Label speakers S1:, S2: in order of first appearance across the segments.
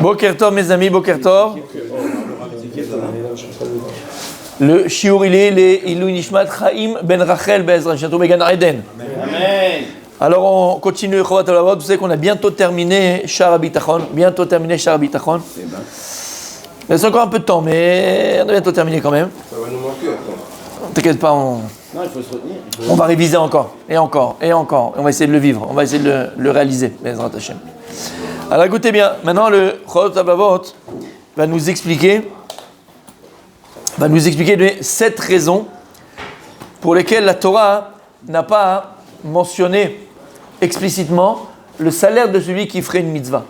S1: Boker Tov, mes amis, Boker Tov. Le shiur, il est les Ilou Nishmat Chaim Ben Rachel Be'ezrat Shantou Began Eden. Amen. Alors on continue Chovat Olavot. Vous savez qu'on a bientôt terminé Shar HaBitachon. Il reste encore un peu de temps, mais on a bientôt terminé quand même.
S2: Ça va nous manquer après.
S1: T'inquiète pas,
S3: Non, il faut se retenir.
S1: on va réviser encore, et encore. On va essayer de le vivre, on va essayer de le réaliser. Be'ezrat Hashem. Alors écoutez bien, maintenant le Chovat Olavot va nous expliquer les 7 raisons pour lesquelles la Torah n'a pas mentionné explicitement le salaire de celui qui ferait une mitzvah.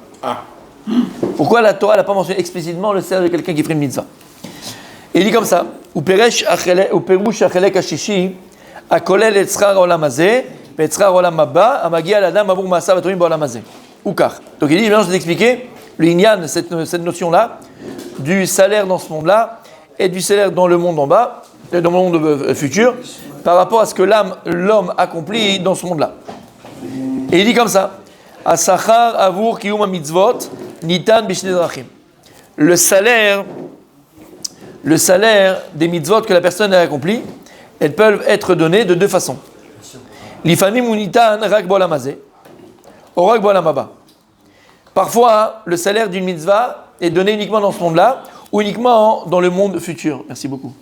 S1: Pourquoi la Torah n'a pas mentionné explicitement le salaire de quelqu'un qui ferait une mitzvah? Il dit comme ça: Uperush achelek hashishi akolel et tzrar olam hazeh et tzrar olam haba amagia l'adam avur maasav hatovim ba'olam hazeh. Ukar. Donc il dit, maintenant je vais expliquer le inyan, cette notion-là, du salaire dans ce monde-là et du salaire dans le monde en bas, et dans le monde futur, par rapport à ce que l'homme accomplit dans ce monde-là. Et il dit comme ça: Asachar avur kiyum mitzvot nitan b'shnei drachim. Le salaire des mitzvot que la personne a accompli, elles peuvent être données de 2 façons. Lifamim ou nitan rak b'olam hazeh, ou rak b'olam haba. Parfois, le salaire d'une mitzvah est donné uniquement dans ce monde-là, ou uniquement dans le monde futur. Merci beaucoup.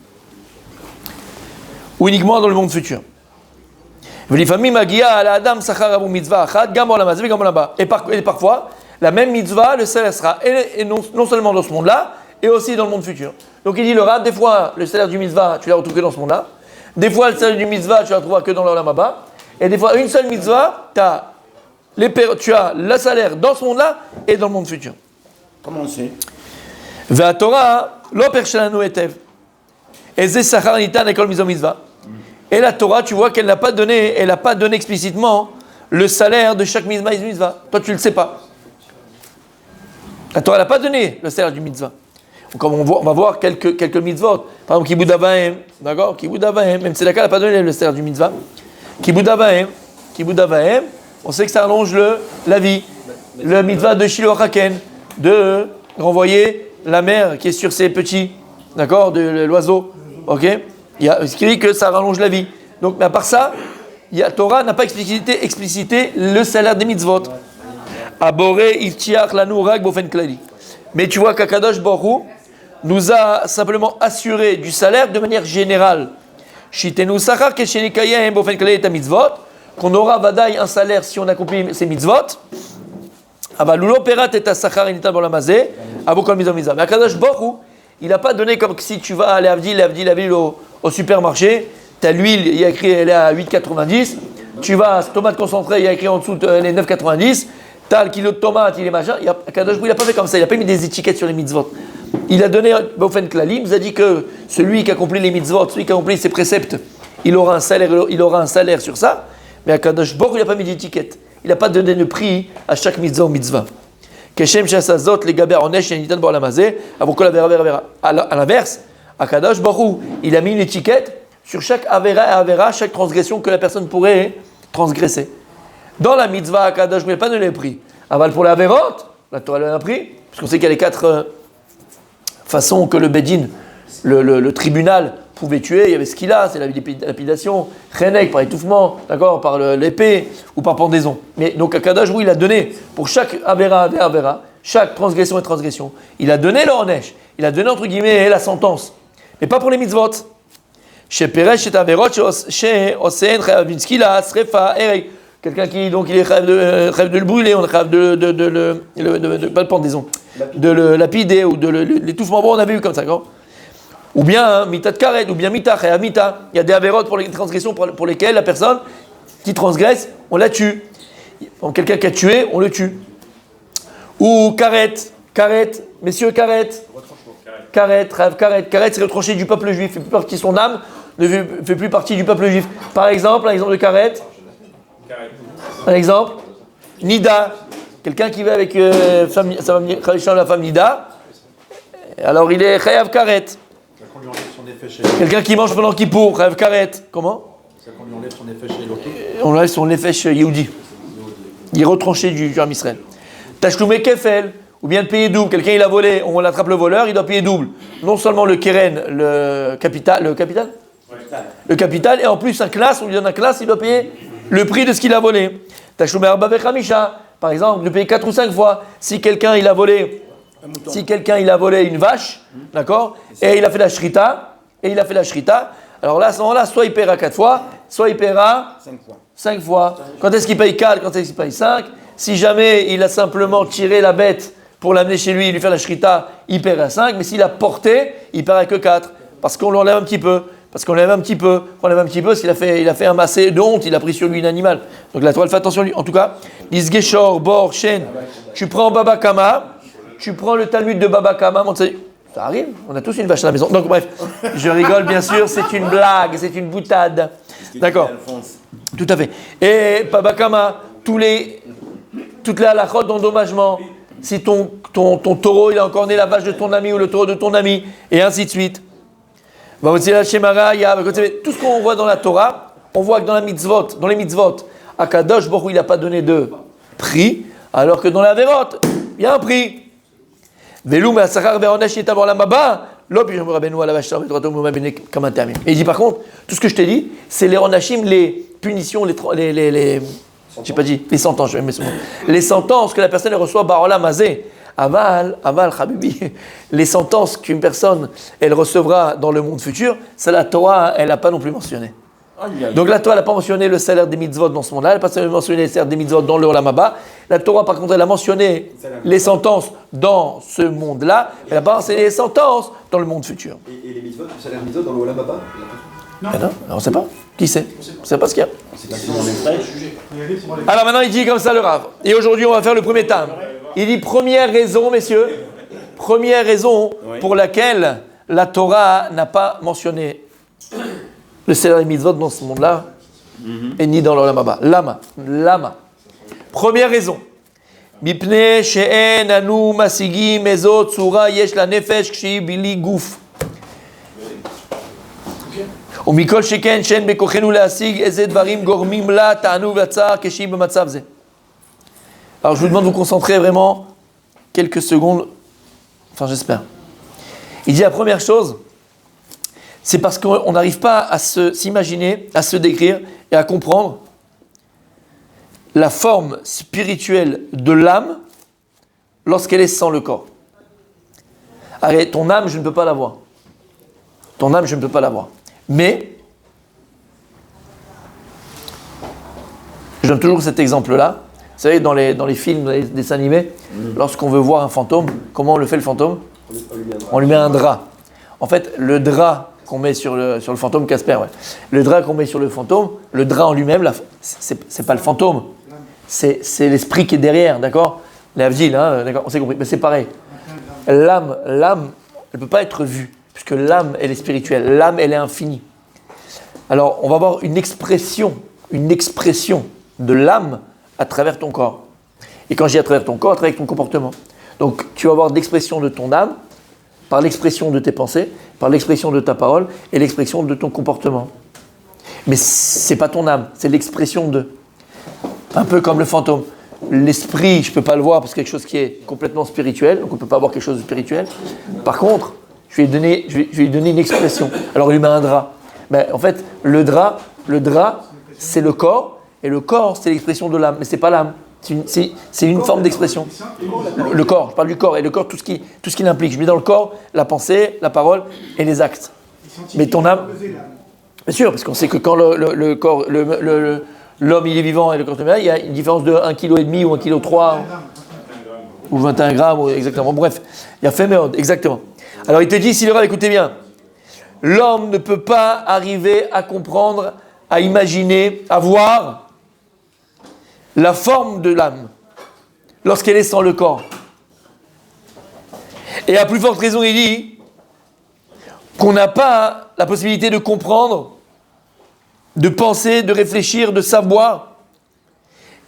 S1: Ou uniquement dans le monde futur. Et parfois, la même mitzvah, le salaire sera et non seulement dans ce monde-là, et aussi dans le monde futur. Donc il dit le Rav, des fois, le salaire du mitzvah, tu l'as retrouvé que dans ce monde-là. Des fois, le salaire du mitzvah, tu l'as retrouvé que dans l'olam haba. Et des fois, une seule mitzvah, tu as le salaire dans ce monde-là et dans le monde futur.
S3: Comment on sait?
S1: Et la Torah, tu vois qu'elle n'a pas donné explicitement le salaire de chaque mitzvah. Toi, tu ne le sais pas. La Torah n'a pas donné le salaire du mitzvah. Donc, on va voir quelques mitzvot. Par exemple, Kibud Avaim, d'accord? Kibud Avaim, même Tzedaka n'a pas donné le salaire du mitzvah. Kibud Avaim, on sait que ça allonge la vie. Le mitzvah de Shiloh HaKen, de renvoyer la mère qui est sur ses petits, d'accord, de l'oiseau, ok? Il y a écrit que ça rallonge la vie. Donc, mais à part ça, Torah n'a pas explicité le salaire des mitzvot. Aboré iftiach lanu rak bofen klali. Mais tu vois qu'Akadosh Baruch Hu nous a simplement assuré du salaire de manière générale. Shitenu sachar keshenikayem bofen klali ta mitzvot. Qu'on aura vadaï un salaire si on accomplit ces mitzvot. Avalulo perat et asachar initan bolam hazeh avokol mitzvah. Mais Akadosh Baruch Hu, il n'a pas donné comme si tu vas aller à Avdil au supermarché, tu as l'huile, il y a écrit elle est à 8,90, tu vas à tomate concentrée, il y a écrit en dessous elle est 9,90, tu as le kilo de tomate, il est machin. Akadosh Baruch Hu, il n'a pas fait comme ça, il n'a pas mis des étiquettes sur les mitzvot. Il a donné Bofen Klali, il nous a dit que celui qui accomplit les mitzvot, celui qui accomplit ses préceptes, il aura un salaire sur ça, mais Akadosh Baruch Hu, il n'a pas mis d'étiquette. Il n'a pas donné de prix à chaque mitzvah ou mitzvah. Keshem shasazot les gaber onesh yanitan ba'olam hazeh avokol avera. À l'inverse, Akadosh Baruch Hu, il a mis une étiquette sur chaque avera, chaque transgression que la personne pourrait transgresser. Dans la mitzvah, Akadosh Baruch Hu n'a pas donné le prix. Aval pour la averot, la Torah donne un prix, parce qu'on sait qu'il y a les 4 façons que le Bedin, le tribunal, pouvait tuer. Il y avait ce qu'il a, c'est la lapidation, chenek par étouffement, d'accord, par l'épée ou par pendaison. Mais donc Akadosh Baruch Hu, il a donné pour chaque avera, chaque transgression et transgression, il a donné le onesh, il a donné entre guillemets la sentence, mais pas pour les mitzvot. Chez Peresh, chez Averot, chez Osen, Chayavinski, la Srefa, Erek. Quelqu'un qui donc il est rêve de le brûler, on rêve de pas de pendaison, de le lapider ou de l'étouffement. Bon, on avait eu comme ça, d'accord. Ou bien mita de karet, ou bien mita, mita. Il y a des avérotes pour les transgressions pour lesquelles la personne qui transgresse, on la tue. Donc, quelqu'un qui a tué, on le tue. Ou karet, messieurs karet, c'est retranché du peuple juif, fait plus partie de son âme, ne fait plus partie du peuple juif. Par exemple, un exemple de karet. Un exemple, nida, quelqu'un qui va avec la femme nida, alors il est chayav karet. Quelqu'un qui mange pendant Kippour, rêve karet. Comment?
S2: C'est qu'on lui enlève son nefesh éloqué.
S1: On enlève son nefesh Yehudi. Il est retranché du Ham Israël. Tachloumé kefel, ou bien de payer double. Quelqu'un il a volé, on attrape le voleur, il doit payer double. Non seulement le keren, le capital, le capital, et en plus un classe, on lui donne un classe, il doit payer le prix de ce qu'il a volé. Tachoumer Arba Vechamisha, par exemple, de payer 4 ou 5 fois. Si quelqu'un il a volé une vache, d'accord, et il a fait la shrita, alors là, à ce moment-là, soit il paiera 4 fois, soit il paiera 5 fois. Quand est-ce qu'il paye 4, quand est-ce qu'il paye 5? Si jamais il a simplement tiré la bête pour l'amener chez lui et lui faire la shrita, il paiera 5, mais s'il a porté, il paiera que 4, parce qu'on l'enlève un petit peu. Parce qu'on l'enlève un petit peu, s'il a fait un massé de honte, il a pris sur lui un animal. Donc la toile fait attention à lui. En tout cas, Isgeshor, Bor, Shen, tu prends Baba Kama, tu prends le Talmud de Baba Kama, ça arrive, on a tous une vache à la maison. Donc bref, je rigole bien sûr, c'est une blague, c'est une boutade. D'accord. Tout à fait. Et Baba Kama, toutes les halachot d'endommagement, si ton taureau il a encore né la vache de ton ami ou le taureau de ton ami, et ainsi de suite. Tout ce qu'on voit dans la Torah, on voit que dans les mitzvot, Akadosh Baruch Hu, il n'a pas donné de prix, alors que dans la Averot, il y a un prix. Et il dit par contre, tout ce que je t'ai dit, c'est les Ronachim, les punitions, les sentences, je vais mettre ce mot. Les sentences que la personne reçoit Barola Mazé. Aval, Habibi, les sentences qu'une personne elle recevra dans le monde futur, ça la Torah elle n'a pas non plus mentionné. Donc la Torah n'a pas mentionné le salaire des mitzvot dans ce monde-là, elle n'a pas mentionné le salaire des mitzvot dans le Olam Haba. La Torah par contre elle a mentionné les sentences dans ce monde-là, elle n'a pas mentionné les sentences dans le monde futur.
S2: Et les mitzvot, le salaire mitzvot dans le Olam Haba?
S1: Non, on ne sait pas. Qui sait? On ne sait pas ce qu'il y a. Alors maintenant il dit comme ça le Rav. Et aujourd'hui on va faire le premier thème. Il dit première raison, messieurs, pour laquelle la Torah n'a pas mentionné le salaire des mitzvot dans ce monde-là et ni dans l'Olam Haba. Lama. Première raison. Mipnei she'en anu masigim ezot tzura yesh la nefesh kshi bili guf. ומכל שכן שאין בכוחנו להשיג איזה דברים גורמים לה תענוג והצער כשהיא במצב זה. Alors je vous demande de vous concentrer vraiment quelques secondes, enfin j'espère. Il dit la première chose, c'est parce qu'on n'arrive pas à s'imaginer, à se décrire et à comprendre la forme spirituelle de l'âme lorsqu'elle est sans le corps. Allez, ton âme, je ne peux pas la voir. Mais, je donne toujours cet exemple-là. Vous savez, dans les films, dans les dessins animés, lorsqu'on veut voir un fantôme, comment on le fait le fantôme? On lui met un drap. En fait, le drap qu'on met sur le fantôme, Casper, le drap qu'on met sur le fantôme, le drap en lui-même, c'est pas le fantôme, c'est l'esprit qui est derrière, d'accord? L'avdil, d'accord, on s'est compris, mais c'est pareil. L'âme, elle ne peut pas être vue, puisque l'âme, elle est spirituelle, l'âme, elle est infinie. Alors, on va avoir une expression de l'âme à travers ton corps. Et quand je dis à travers ton corps, à travers ton comportement. Donc, tu vas avoir l'expression de ton âme, par l'expression de tes pensées, par l'expression de ta parole et l'expression de ton comportement. Mais c'est pas ton âme, c'est l'expression de. Un peu comme le fantôme. L'esprit, je peux pas le voir parce que c'est quelque chose qui est complètement spirituel, donc on peut pas voir quelque chose de spirituel. Par contre, je vais lui donner une expression. Alors, il lui met un drap. Mais en fait, le drap, c'est le corps. Et le corps, c'est l'expression de l'âme, mais c'est pas l'âme. C'est une forme d'expression. Le corps, je parle du corps. Et le corps, tout ce qui l'implique. Je mets dans le corps la pensée, la parole et les actes. Mais ton âme, bien sûr, parce qu'on sait que quand le corps, l'homme il est vivant et le corps est malade, il y a une différence de 1,5 kg ou 1,3 kg ou 21 grammes, exactement. Bref, il y a féméode, exactement. Alors il te dit, si le Rav, écoutez bien, l'homme ne peut pas arriver à comprendre, à imaginer, à voir la forme de l'âme lorsqu'elle est sans le corps. Et à plus forte raison, il dit qu'on n'a pas la possibilité de comprendre, de penser, de réfléchir, de savoir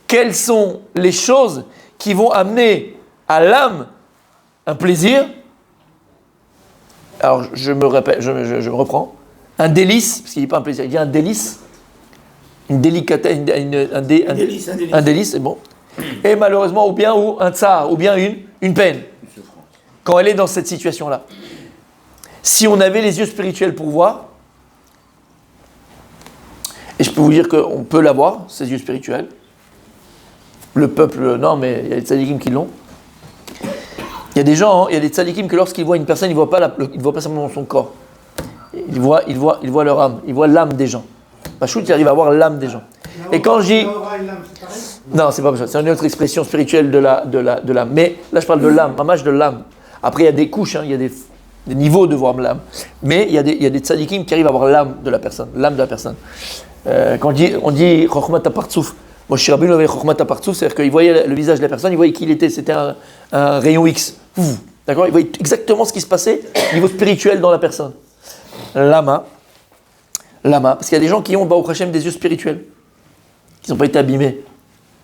S1: quelles sont les choses qui vont amener à l'âme un plaisir. Alors je me répète, je me reprends. Un délice, parce qu'il dit pas un plaisir, il dit un délice. Une délicatesse, un délice, c'est bon. Et malheureusement, ou un tsar, ou bien une peine, quand elle est dans cette situation-là. Si on avait les yeux spirituels pour voir, et je peux vous dire qu'on peut l'avoir, ces yeux spirituels. Le peuple, non, mais il y a des tzadikim qui l'ont. Il y a des gens, il y a des tzadikim que lorsqu'ils voient une personne, ils ne voient pas simplement son corps. Ils voient leur âme, ils voient l'âme des gens. Pachout, il arrive à voir l'âme des gens. Et quand je dis... Non, c'est pas ça. C'est une autre expression spirituelle de l'âme. Mais là, je parle de l'âme, mamage de l'âme. Après, il y a des couches, il y a des niveaux de voir l'âme. Mais il y a des tzadikim qui arrivent à voir l'âme de la personne. Quand on dit Chokhmat HaPartsouf, Moshe Rabbeinu avait Chokhmat HaPartsouf, c'est-à-dire qu'il voyait le visage de la personne, il voyait qui il était, c'était un rayon X. D'accord? Il voyait exactement ce qui se passait au niveau spirituel dans la personne. Lama, parce qu'il y a des gens qui ont, Baruch Hashem, des yeux spirituels, qui n'ont pas été abîmés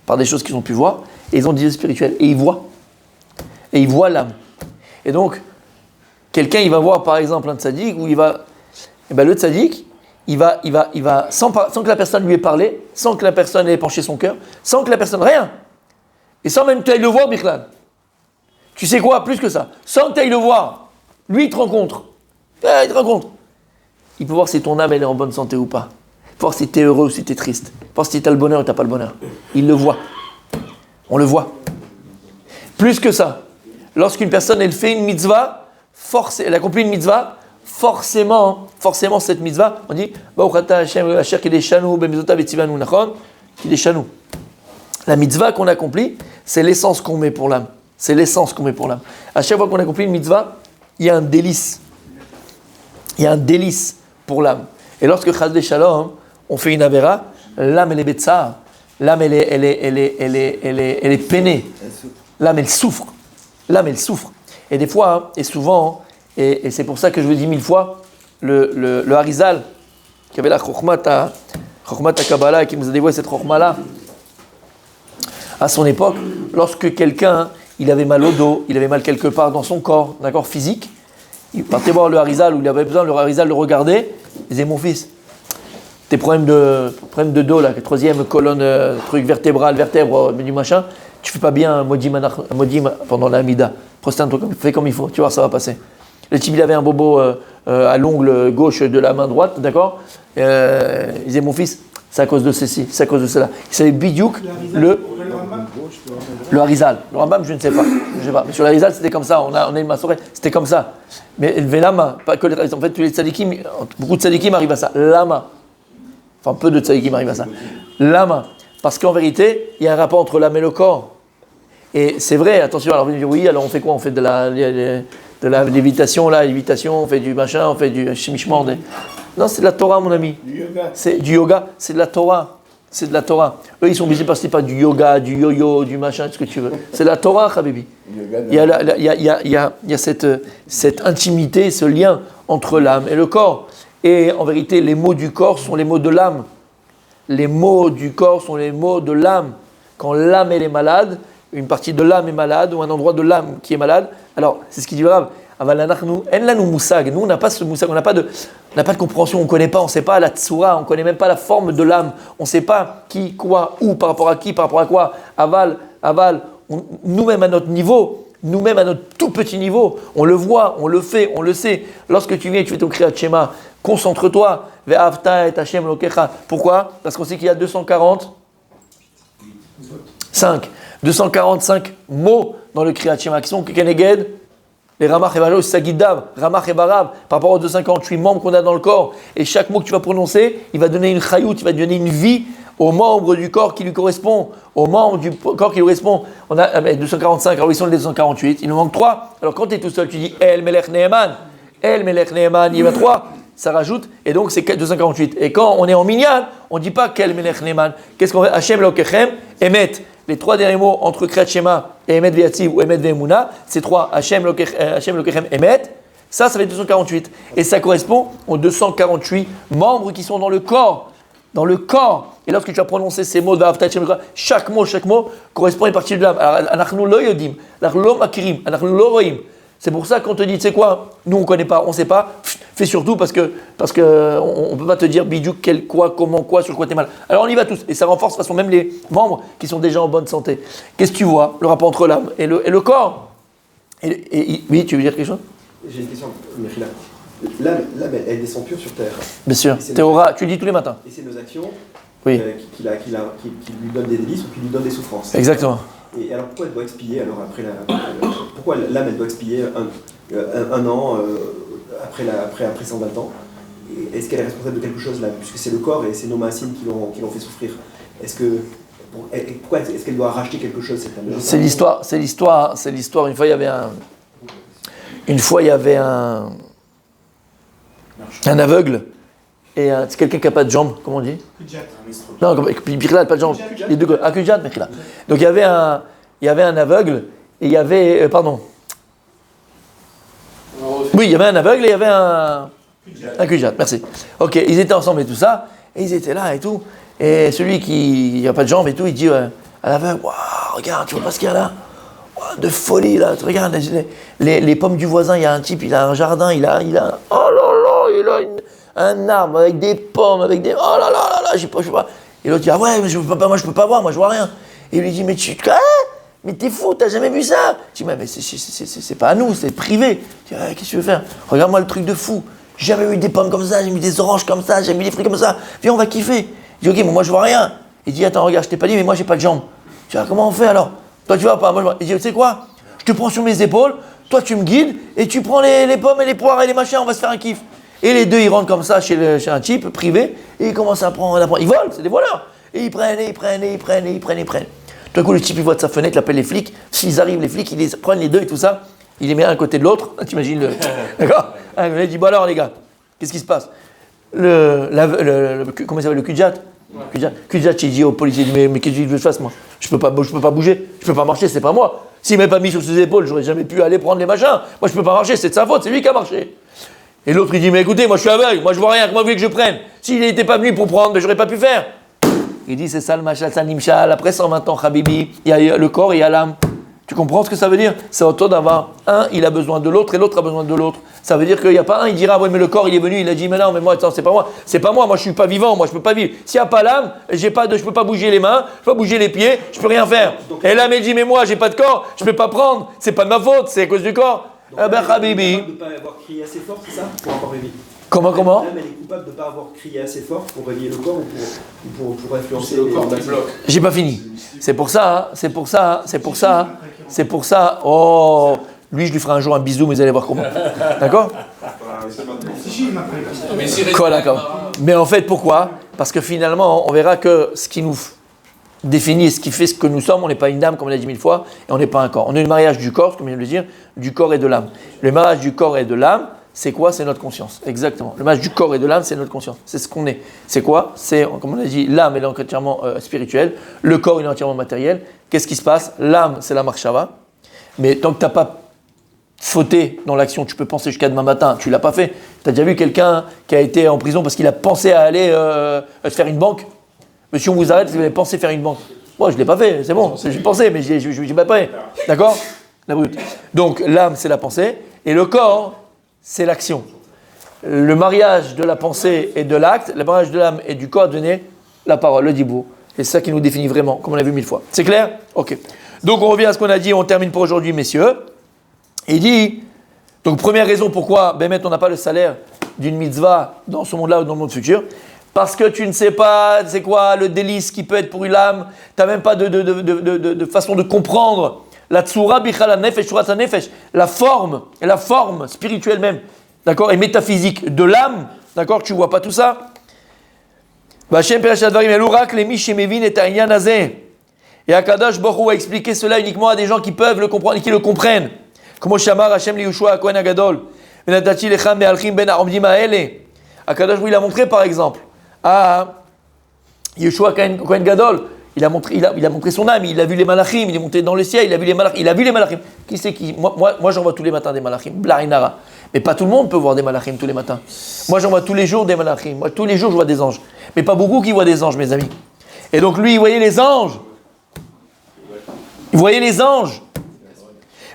S1: par des choses qu'ils ont pu voir, et ils ont des yeux spirituels, et ils voient l'âme. Et donc, quelqu'un, il va voir par exemple un tzaddik, où le tzaddik, il va sans que la personne lui ait parlé, sans que la personne ait penché son cœur, sans que la personne, rien. Et sans même que tu ailles le voir, Bichlan. Tu sais quoi, plus que ça. Sans que tu ailles le voir, lui, il te rencontre. Il peut voir si ton âme, elle est en bonne santé ou pas. Il peut voir si tu es heureux ou si tu es triste. Il peut voir si tu as le bonheur ou tu n'as pas le bonheur. Il le voit. On le voit. Plus que ça, lorsqu'une personne, elle fait une mitzvah, elle accomplit une mitzvah, forcément cette mitzvah, on dit la mitzvah qu'on accomplit, c'est l'essence qu'on met pour l'âme. À chaque fois qu'on accomplit une mitzvah, il y a un délice. Pour l'âme. Et lorsque Chas v'Shalom, on fait une avéra, l'âme elle est betsar, l'âme elle est peinée, l'âme elle souffre. Et des fois, et souvent, et c'est pour ça que je vous dis 1000 fois, le Harizal, qui avait la Chokhmat Kabbalah, qui nous a dévoilé cette Chokhmah-là, à son époque, lorsque quelqu'un, il avait mal au dos, il avait mal quelque part dans son corps, d'accord, physique, il partait voir le Harizal, où il avait besoin, le Harizal le regardait, il disait, mon fils, tes problèmes de dos, là, troisième colonne, truc vertébral, vertèbre, du machin, tu fais pas bien un modim pendant la Hamida. Prosterne-toi, fais comme il faut, tu vois, ça va passer. Le type, il avait un bobo à l'ongle gauche de la main droite, d'accord. Il disait, mon fils, c'est à cause de ceci, c'est à cause de cela. Il savait bidiouk le Harizal. Le Rambam, je ne sais pas. Mais sur le Harizal, c'était comme ça. On a une massorée, c'était comme ça. Mais le Lama, pas que les Harizal. En fait, tous les tzadikim, beaucoup de tzadikim arrivent à ça. Lama. Enfin, peu de tzadikim arrivent à ça. Lama. Parce qu'en vérité, il y a un rapport entre l'âme et le corps. Et c'est vrai, attention, alors vous dites, oui, alors on fait quoi? On fait de la lévitation, on fait du machin, on fait du chimichement. Non, c'est de la Torah, mon ami. C'est du yoga, c'est de la Torah. Eux, ils sont obligés de passer par du yoga, du yo-yo, du machin, tout ce que tu veux. C'est la Torah, Habibi. Il y a cette intimité, ce lien entre l'âme et le corps. Et en vérité, les mots du corps sont les mots de l'âme. Les mots du corps sont les mots de l'âme. Quand l'âme, elle est malade, une partie de l'âme est malade, ou un endroit de l'âme qui est malade, alors, c'est ce qui dit Rav. Nous, on n'a pas ce moussag, on n'a pas de compréhension, on ne connaît pas, on ne sait pas la tsura, on ne connaît même pas la forme de l'âme, on ne sait pas qui, quoi, où, par rapport à qui, par rapport à quoi, aval, nous-mêmes à notre niveau, nous-mêmes à notre tout petit niveau, on le voit, on le fait, on le sait. Lorsque tu viens et tu fais ton Kriyat Shema, concentre-toi, ve'avta et Hashem lokecha. Pourquoi? Parce qu'on sait qu'il y a 245 mots dans le Kriyat Shema qui sont Keneged, les Ramach et Barav, Sagidav, Ramach et Barav, par rapport aux 258 membres qu'on a dans le corps. Et chaque mot que tu vas prononcer, il va donner une chayout, il va donner une vie aux membres du corps qui lui correspond, aux membres du corps qui lui correspond. On a 245, alors ils sont les 248, il nous manque 3. Alors quand tu es tout seul, tu dis El Melech Neheman, il y en a 3, ça rajoute, et donc c'est 248. Et quand on est en minyan, on ne dit pas Kel Melech Neheman. Qu'est-ce qu'on fait? Hashem Lokechem, Emet. Les 3 derniers mots entre Kriyat Shema et Emet Ve'yatziv ou Emet Ve'emuna, c'est 3, Hashem Lokechem Emet, ça fait 248. Et ça correspond aux 248 membres qui sont dans le corps. Et lorsque tu as prononcé ces mots, chaque mot correspond à une partie de l'âme. Alors, Anachnu lo yodim, Anachnu lo makirim, Anachnu lo roim. C'est pour ça qu'on te dit, tu sais quoi, nous on ne connaît pas, on ne sait pas, fais surtout parce que on ne peut pas te dire bidou, quel, quoi, comment, quoi, sur quoi tu es mal. Alors on y va tous, et ça renforce de toute façon même les membres qui sont déjà en bonne santé. Qu'est-ce que tu vois? Le rapport entre l'âme et le corps. Oui, tu veux dire quelque chose?
S2: J'ai une question, Mechila. L'âme, elle descend pure sur terre.
S1: Bien sûr. Théora, tu le dis tous les matins.
S2: Et c'est nos actions
S1: Oui.
S2: qui lui donnent des délices ou qui lui donnent des souffrances.
S1: Exactement.
S2: Et alors pourquoi elle doit expier alors pourquoi l'âme elle doit expier un an après 120 ans? Et est-ce qu'elle est responsable de quelque chose là, puisque c'est le corps et c'est nos massines qui l'ont fait souffrir? Pourquoi est-ce qu'elle doit racheter quelque chose cette âme?
S1: C'est l'histoire. Une fois il y avait un aveugle et c'est quelqu'un qui n'a pas de jambes, comment on dit? Non, Birla n'a pas de jambes. Les deux, Kudjat, Birla. Donc il y avait un aveugle et il y avait, oui, il y avait un aveugle et il y avait un Kudjat, merci. Ok, ils étaient ensemble et tout ça, et ils étaient là et tout. Et celui qui n'a pas de jambes et tout, il dit à l'aveugle, waouh, regarde, tu vois pas ce qu'il y a là? Wow, de folie là, tu regardes les pommes du voisin, il y a un type, il a un jardin, il a oh là là, il a un arbre avec des pommes, avec des, oh là là là là, je sais pas. Et l'autre dit, ah ouais, mais moi je peux pas voir, moi je vois rien. Et il lui dit, mais t'es fou, t'as jamais vu ça? Je dis, mais c'est pas à nous, c'est privé. Je dis, qu'est-ce que tu veux faire? Regarde-moi le truc de fou. J'ai jamais eu des pommes comme ça, j'ai mis des oranges comme ça, j'ai mis des fruits comme ça. Viens, on va kiffer. Je dis, ok, mais moi je vois rien. Il dit, attends, regarde, je t'ai pas dit, mais moi j'ai pas de jambes. Je dis, comment on fait alors? Toi tu vois pas, moi je vois. Il dit, tu sais quoi? Je te prends sur mes épaules, toi tu me guides, et tu prends les pommes et les poires et les machins, on va se faire un kiff. Et les deux ils rentrent comme ça chez un type privé, et ils commencent à prendre. Ils volent, c'est des voleurs. Et ils prennent. Tout d'un coup, le type il voit de sa fenêtre, il appelle les flics. S'ils arrivent, les flics, ils les prennent les deux et tout ça, il les met un à côté de l'autre. T'imagines le. D'accord? Il dit, bon alors les gars, qu'est-ce qui se passe? Comment il s'appelle, le Kudjat? Kudjat, il dit au policier, mais qu'est-ce que je fasse moi? Je peux pas bouger, je peux pas marcher, c'est pas moi. S'il m'avait pas mis sur ses épaules, j'aurais jamais pu aller prendre les machins. Moi je peux pas marcher, c'est de sa faute, c'est lui qui a marché. Et l'autre il dit, mais écoutez, moi je suis aveugle, moi je vois rien, comment vous voulez que je prenne? S'il n'était pas venu pour prendre, ben, j'aurais pas pu faire. Il dit, c'est ça le machal, ça nimshal, après 120 ans, Habibi, il y a le corps et il y a l'âme. Tu comprends ce que ça veut dire? C'est autant d'avoir un, il a besoin de l'autre et l'autre a besoin de l'autre. Ça veut dire qu'il n'y a pas un, il dira, ouais, mais le corps il est venu, il a dit, mais non, mais moi, attends, c'est pas moi, moi je suis pas vivant, moi je peux pas vivre. S'il n'y a pas l'âme, je peux pas bouger les mains, je peux pas bouger les pieds, je peux rien faire. Et l'âme elle dit, mais moi j'ai pas de corps, je peux pas prendre, c'est pas de ma faute, c'est à cause du corps. Ah ben, Habibi.
S2: De ne pas avoir crié assez fort, c'est ça? Pour avoir réveillé.
S1: Comment?
S2: L'âme elle est coupable de ne pas avoir crié assez fort pour réveiller le corps ou pour influencer le corps.
S1: J'ai pas fini. C'est pour ça. Oh, lui, je lui ferai un jour un bisou, mais vous allez voir comment. D'accord? Mais en fait, pourquoi? Parce que finalement, on verra que ce qui nous définit, ce qui fait ce que nous sommes, on n'est pas une âme, comme on l'a dit 1000 fois, et on n'est pas un corps. On est le mariage du corps, comme je viens de le dire, du corps et de l'âme. Le mariage du corps et de l'âme, c'est quoi? C'est notre conscience. Exactement. Le mariage du corps et de l'âme, c'est notre conscience. C'est ce qu'on est. C'est quoi? C'est, comme on a dit, l'âme elle est entièrement spirituelle, le corps il est entièrement matériel. Qu'est-ce qui se passe? L'âme, c'est la marshava. Mais tant que tu n'as pas fauté dans l'action, tu peux penser jusqu'à demain matin, tu ne l'as pas fait. Tu as déjà vu quelqu'un qui a été en prison parce qu'il a pensé à aller se faire une banque? Monsieur, on vous arrête, vous avez pensé faire une banque. Moi, je ne l'ai pas fait, c'est bon, j'ai pensé, mais je n'ai pas fait. D'accord? La brute. Donc, l'âme, c'est la pensée, et le corps, c'est l'action. Le mariage de la pensée et de l'acte, le mariage de l'âme et du corps a donné la parole, le dibour. Et c'est ça qui nous définit vraiment, comme on l'a vu 1000 fois. C'est clair? Ok. Donc on revient à ce qu'on a dit, on termine pour aujourd'hui, messieurs. Il dit, donc première raison pourquoi, on n'a pas le salaire d'une mitzvah dans ce monde-là ou dans le monde futur, parce que tu ne sais pas, c'est quoi le délice qui peut être pour une âme, tu n'as même pas de façon de comprendre la tsura bichala nefesh, nefesh, la forme spirituelle même, d'accord, et métaphysique de l'âme, d'accord, tu ne vois pas tout ça. Et Akadosh Baruch Hu a expliqué cela uniquement à des gens qui peuvent le comprendre et qui le comprennent. Comme Shamar Hashem Liushua Kohen Agadol. Venatati Lechem Me'alchim Ben Aromdim Haele. Akadosh Baruch Hu il a montré par exemple à Yeshua Kohen Gadol. Il a montré son âme, il a vu les malachim, il est monté dans le ciel, il a vu les malachim. Qui c'est qui? Moi j'en vois tous les matins des malachim, Blarinara. Mais pas tout le monde peut voir des malachim tous les matins. Moi j'en vois tous les jours des malachim. Moi tous les jours je vois des anges. Mais pas beaucoup qui voient des anges, mes amis. Et donc lui il voyait les anges. Il voyait les anges.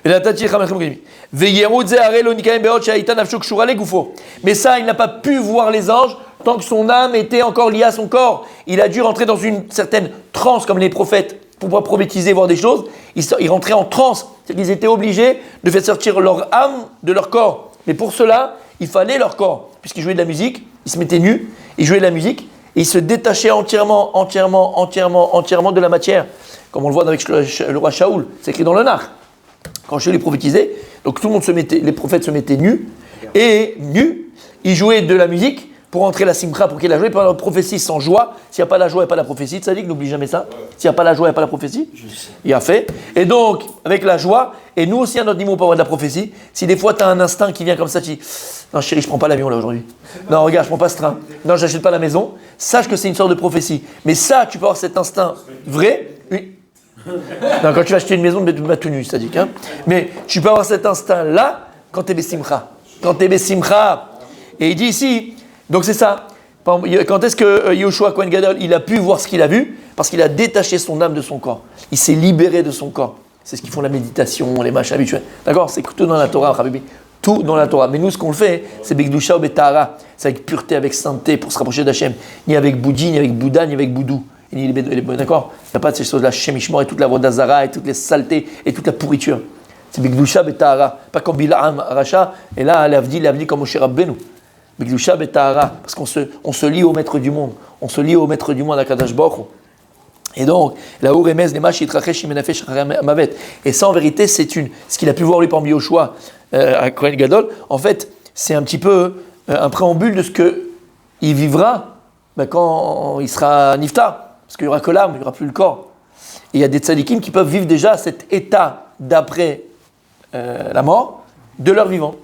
S1: Mais ça, il n'a pas pu voir les anges tant que son âme était encore liée à son corps. Il a dû rentrer dans une certaine transe comme les prophètes. pour pouvoir prophétiser, voir des choses, ils rentraient en transe. C'est-à-dire qu'ils étaient obligés de faire sortir leur âme de leur corps. Mais pour cela, il fallait leur corps. Puisqu'ils jouaient de la musique, ils se mettaient nus, ils jouaient de la musique, et ils se détachaient entièrement de la matière. Comme on le voit avec le roi Shaoul, c'est écrit dans le Nar. Quand Shaoul prophétisait, donc tout le monde les prophètes se mettaient nus, et nus, ils jouaient de la musique pour entrer la simcha, pour qu'il y ait la joie, pour la prophétie sans joie. S'il n'y a pas la joie, il n'y a pas la prophétie. Ça dit que n'oublie jamais ça. S'il n'y a pas la joie, il n'y a pas la prophétie. Il a fait. Et donc, avec la joie, et nous aussi à notre niveau, on peut avoir de la prophétie. Si des fois tu as un instinct qui vient comme ça, tu dis non chérie, je ne prends pas l'avion là aujourd'hui. Non, regarde, je ne prends pas ce train. Non, je n'achète pas la maison. Sache que c'est une sorte de prophétie. Mais ça, tu peux avoir cet instinct vrai. Oui. Non, quand tu vas acheter une maison, tu vas tout nu, c'est-à-dire. Hein. Mais tu peux avoir cet instinct-là quand tu es Bessimcha. Quand tu es Bessimcha. Et il dit ici, donc c'est ça. Quand est-ce que Yoshua Kohen Gadol, il a pu voir ce qu'il a vu? Parce qu'il a détaché son âme de son corps. Il s'est libéré de son corps. C'est ce qu'ils font la méditation, les machins habituels. D'accord? C'est tout dans la Torah, Habibi. Tout dans la Torah. Mais nous, ce qu'on le fait, c'est Begdusha ou Betahara. C'est avec pureté, avec sainteté, pour se rapprocher d'Hachem. Ni avec Boudi, ni avec Bouddha, ni avec Boudou. D'accord? Il n'y a pas de ces choses-là, Shemishmor et toute la voie d'Azara et toutes les saletés et toute la pourriture. C'est Begdusha Betahara. Pas comme Bil'am Aracha. Et là, l'Avdi comme Moshe Rabbeinu. Begdusha Betahara, parce qu'on se lie au maître du monde. On se lie au maître du monde, à Kadosh Baruch Hu. Et donc, la Remez, les Mash, Yitrachesh, Yimenafesh, Mavet. Et ça, en vérité, c'est ce qu'il a pu voir lui parmi Yoshua à Kohen Gadol. En fait, c'est un petit peu un préambule de ce qu'il vivra quand il sera Niftar. Parce qu'il n'y aura que l'âme, il n'y aura plus le corps. Et il y a des tzadikim qui peuvent vivre déjà cet état d'après la mort de leur vivant.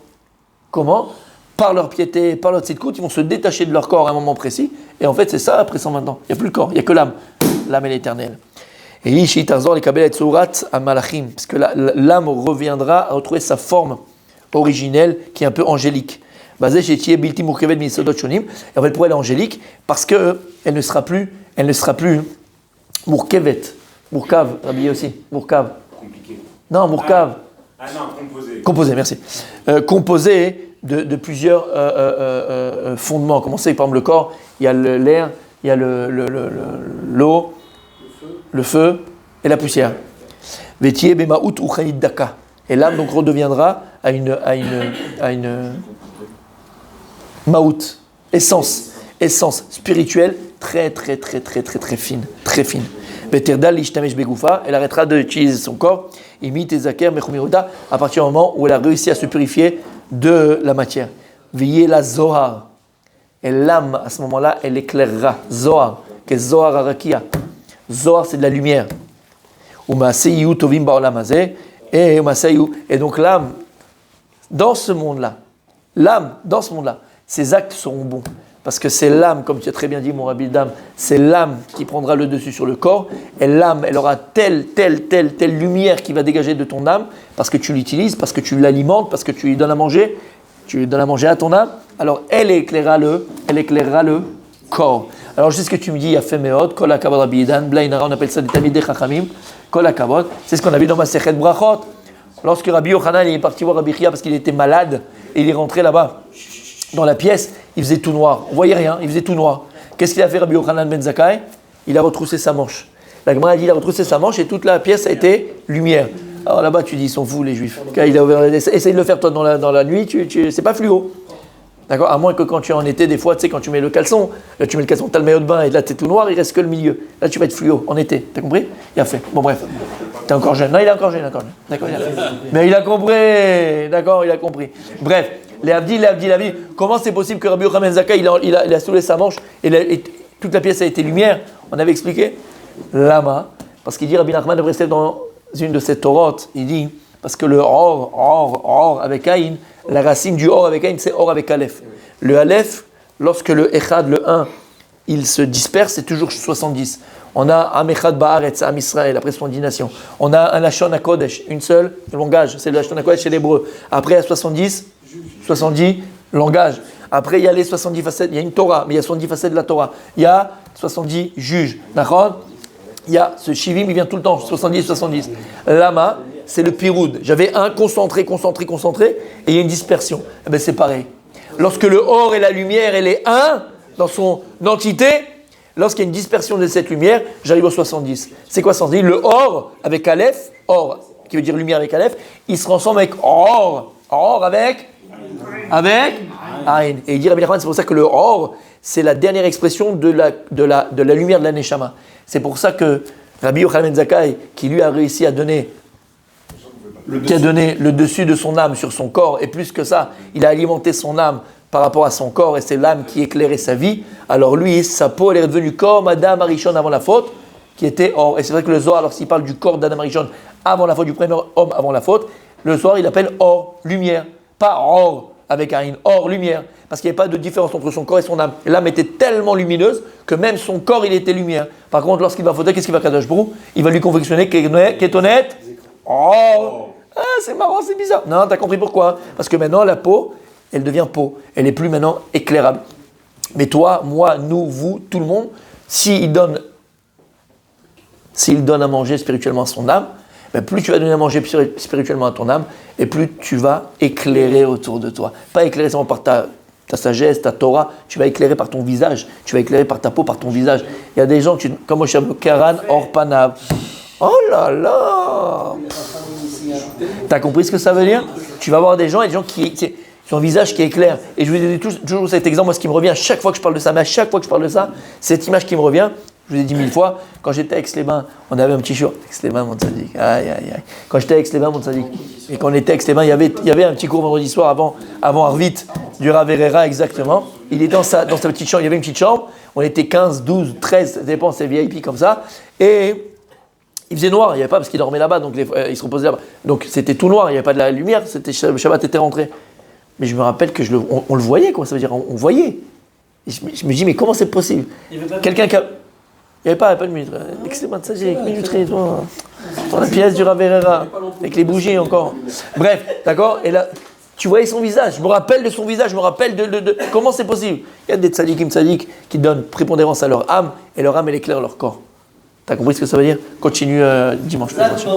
S1: Comment? Par leur piété, par leur tzidkout, ils vont se détacher de leur corps à un moment précis. Et en fait, c'est ça après 120 ans. Il n'y a plus le corps, il n'y a que l'âme. L'âme est l'éternelle. Et Ishi Tarzor, les Kabbalah et Tsurat à Malachim. Parce que l'âme reviendra à retrouver sa forme originelle qui est un peu angélique. Basée chez Tié Bilti Mourkevet Misodot Shonim. Et en fait, pourquoi elle est angélique? Parce qu'elle ne sera plus Mourkevet. Mourkav, habillé aussi. Mourkav.
S3: Compliqué.
S1: Non, Mourkav.
S3: Ah non, composé.
S1: Composé, merci. Composé de plusieurs fondements. Commencer par exemple le corps, il y a l'air, il y a l'eau, le feu et la poussière. Vetiye bemaout uchanit daka. Et l'âme donc redeviendra à une maout, essence spirituelle très fine, très fine. Veterdal lishtamesh begoufa, elle arrêtera d'utiliser son corps. Imit et zaker mechumiruta, à partir du moment où elle a réussi à se purifier de la matière. Veillez la Zohar. Et l'âme, à ce moment-là, elle éclairera. Zohar. Que Zohar arakia. Zohar, c'est de la lumière. Et donc l'âme, dans ce monde-là, ses actes seront bons. Parce que c'est l'âme, comme tu as très bien dit, mon Rabbi Dam, c'est l'âme qui prendra le dessus sur le corps. Et l'âme, elle aura telle lumière qui va dégager de ton âme, parce que tu l'utilises, parce que tu l'alimentes, parce que tu lui donnes à manger. Tu lui donnes à manger à ton âme. Alors, elle éclairera le corps. Alors, je sais ce que tu me dis, il y a fait Meod, Kol HaKavod Rabbi Yedan, Blainara, on appelle ça des Talmidei Chachamim, Kol HaKavod. C'est ce qu'on a vu dans Masechet Brachot. Lorsque Rabbi Yochanan est parti voir Rabbi Chia parce qu'il était malade, et il est rentré là-bas, dans la pièce, il faisait tout noir. On voyait rien, il faisait tout noir. Qu'est-ce qu'il a fait Rabbi Yochanan ben Zakkai? Il a retroussé sa manche. La Gemara a dit il a retroussé sa manche et toute la pièce a été lumière. Alors là-bas, tu dis, ils sont fous les juifs. Quand il a ouvert, essaye de le faire toi dans la nuit, c'est pas fluo. D'accord? À moins que quand tu es en été, des fois, tu sais, quand tu mets le caleçon, là tu mets le caleçon, tu as le maillot de bain et là tu es tout noir, il reste que le milieu. Là tu vas être fluo en été. T'as compris? Il a fait. Bon, bref. T'es encore jeune. Non, il est encore jeune. D'accord, il a fait. Mais il a compris. D'accord, il a compris. Bref. Les Abdi. Comment c'est possible que Rabbi Yochanan ben Zakkai, il a soulevé sa manche et toute la pièce a été lumière? On avait expliqué. Lama. Parce qu'il dit, Rabbi Nachman de Breslev dans une de ses Torotes, il dit, parce que le or avec Aïn, la racine du or avec Aïn, c'est or avec Aleph. Le Aleph, lorsque le Echad, le 1, il se disperse, c'est toujours 70. On a Am Echad Ba'aretz, Am Israël, après son nation. On a un Lashon HaKodesh, une seule langage, c'est le Lashon HaKodesh chez l'hébreu. Après, il y a 70 langages. Après, il y a les 70 facettes, il y a une Torah, mais il y a 70 facettes de la Torah. Il y a 70 juges. D'accord? Il y a ce Shivim, il vient tout le temps, 70. Lama, c'est le Piroud. J'avais un concentré, et il y a une dispersion. Eh bien, c'est pareil. Lorsque le or et la lumière, elle est un dans son entité, lorsqu'il y a une dispersion de cette lumière, j'arrive au 70. C'est quoi 70? Le or avec Aleph, or, qui veut dire lumière avec Aleph, il se transforme avec or. Or avec Ain. Et il dit Rabbi Nachman, c'est pour ça que le or, c'est la dernière expression de la lumière de la Neshama. C'est pour ça que Rabbi Yochanan ben Zakkai, qui lui a réussi à donner le dessus de son âme sur son corps, et plus que ça, il a alimenté son âme par rapport à son corps, et c'est l'âme qui éclairait sa vie. Alors lui, sa peau, elle est devenue comme Adam Arishon avant la faute, qui était or. Et c'est vrai que le Zohar, lorsqu'il parle du corps d'Adam Arishon avant la faute, du premier homme avant la faute, le Zohar, il appelle or, lumière. Pas or avec un or, lumière. Parce qu'il n'y avait pas de différence entre son corps et son âme. Et l'âme était tellement lumineuse que même son corps, il était lumière. Par contre, lorsqu'il va fauter, qu'est-ce qu'il va Kadosh Brou? Il va lui confectionner kétonette. Oh, ah, c'est marrant, c'est bizarre. Non, t'as compris pourquoi? Parce que maintenant, la peau, elle devient peau. Elle n'est plus maintenant éclairable. Mais toi, moi, nous, vous, tout le monde, s'il donne à manger spirituellement à son âme, ben plus tu vas donner à manger spirituellement à ton âme, et plus tu vas éclairer autour de toi. Pas éclairer seulement par ta sagesse, ta Torah, tu vas éclairer par ton visage, tu vas éclairer par ta peau, par ton visage. Il y a des gens, comme Moshe Karan Orpanav. Oh là là! T'as compris ce que ça veut dire? Tu vas voir des gens, et des gens qui ont un visage qui est clair. Et je vous ai dit toujours cet exemple, moi ce qui me revient à chaque fois que je parle de ça, mais à chaque fois que je parle de ça, cette image qui me revient, je vous ai dit 1000 fois, quand j'étais à Aix-les-Bains, on avait un petit jour, Aix-les-Bains, mon tzaddik, aïe aïe aïe. Quand j'étais à Aix-les-Bains, mon tzaddik, et quand on était à Aix-les-Bains, il y avait un petit cours vendredi soir avant Arvit, du Rav Herrera exactement. Il est dans sa petite chambre, il y avait une petite chambre, on était 15, 12, 13, ça dépend, c'est VIP comme ça, et il faisait noir, il n'y avait pas, parce qu'il dormait là-bas, donc il se reposait là-bas. Donc c'était tout noir, il n'y avait pas de la lumière, le Shabbat était rentré. Mais je me rappelle que on le voyait, quoi, ça veut dire, on voyait. Et je me dis, mais comment c'est possible? Quelqu'un qui a... Il n'y avait pas de minute. Excellent, ça j'ai minuterie, toi. Dans la pièce du Rav Herrera, avec les bougies encore. Bref, d'accord? Et là, tu voyais son visage. Je me rappelle de son visage, je me rappelle de comment c'est possible. Il y a des tzadikim qui donnent prépondérance à leur âme, et leur âme, elle éclaire leur corps. T'as compris ce que ça veut dire? Continue dimanche prochain.